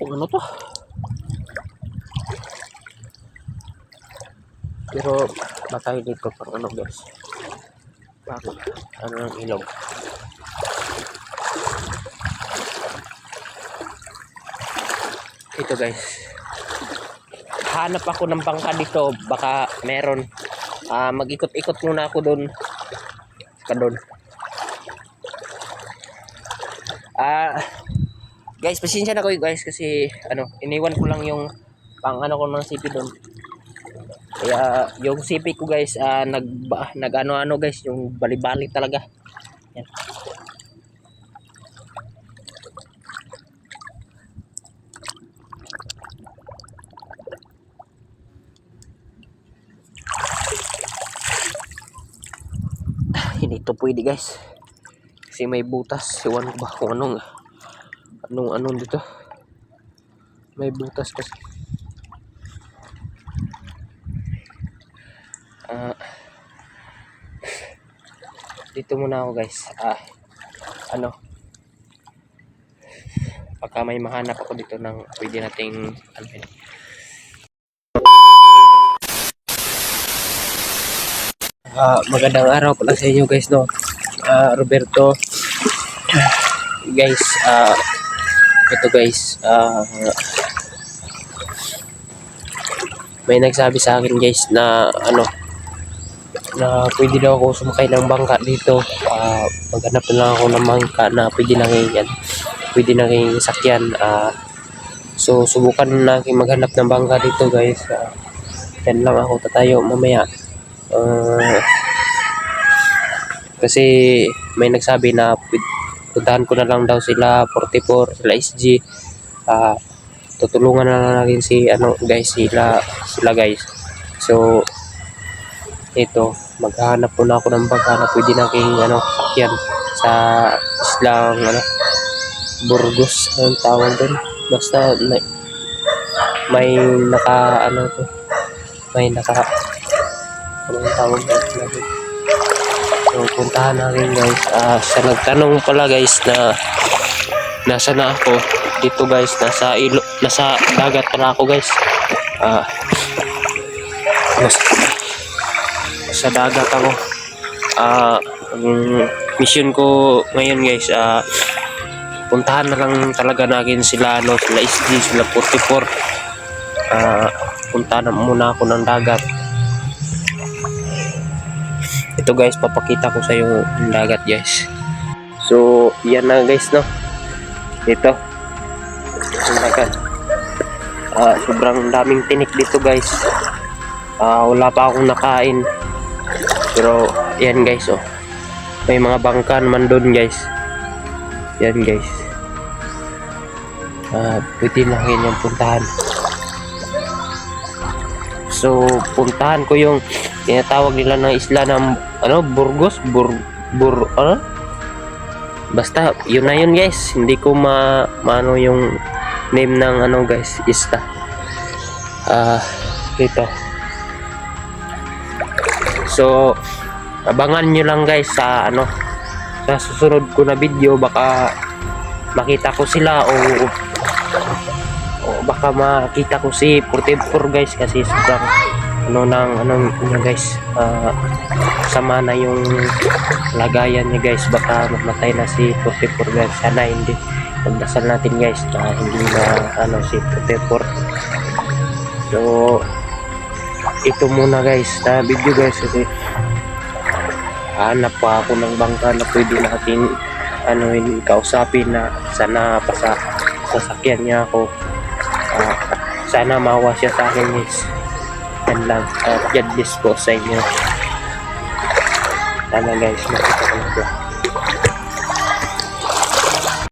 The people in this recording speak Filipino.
kung ano to. Pero batay dito pang ano guys. Bakit? Ano ng ilog? Ito guys. Hanap ako ng bangka dito. Baka meron. Mag-ikot-ikot muna ako doon. Guys, pasensya na kayo guys kasi iniwan ko lang yung pang ko ng CP doon. Kaya yung CP ko guys nag-ano guys, yung bali-bali talaga. Yan. Hindi ito pwede guys. Kasi may butas. Iwan ko ba kung anong dito. May butas kasi. Dito muna ako guys. Pagka may mahanap ako dito ng pwede nating magandang araw pala sa inyo guys, no. Roberto guys, ito guys, may nagsabi sa akin guys na na pwede daw ako sumakay ng bangka dito. Maghanap na lang ako ng bangka na pwede nang sakyan. So subukan natin maghanap ng bangka dito guys. Yan lang ako tatayo mamaya. Kasi may nagsabi na puntahan ko na lang daw sila 44, sila SG. Tutulungan na lang natin si guys, sila guys. So ito, maghahanap po na ako ng bangka na pwede nating sakyan sa islang Burgos ang tawag doon. Basta may naka anong tawag doon. So puntahan natin guys. Sa nagtanong pala guys na nasa na ako dito guys, nasa dagat pala ako guys. Sa dagat ako. Ang mission ko ngayon guys, puntahan na lang talaga natin sila sila SG, sila 44. Puntahan na muna ako ng dagat. Ito guys, papakita ko sa iyo yung dagat guys. So yan na guys, no. Ito yung dagat. Sobrang daming tinik dito guys. Wala pa akong nakain. Pero yan guys, oh. May mga bangka naman doon guys. Yan guys. Pwede na yung puntahan. So puntahan ko yung tinatawag nila ng isla ng Burgos, basta yun na yun guys. Hindi ko maano yung name ng guys, isla. Dito. So abangan nyo lang guys sa sa susunod ko na video. Baka makita ko sila o baka makita ko si 44 guys, kasi sobrang guys, sama na yung lagayan niya guys. Baka mamatay na si 44 guys. Sana hindi. Pagdasal natin guys na hindi na si 44. So ito muna guys na video guys, kasi hanap pa ako ng bangka na pwede natin kausapin na sana sasakyan niya ako. Sana mawa siya sa akin guys. Yan lang. God bless po sa inyo. Sana guys, makita ko na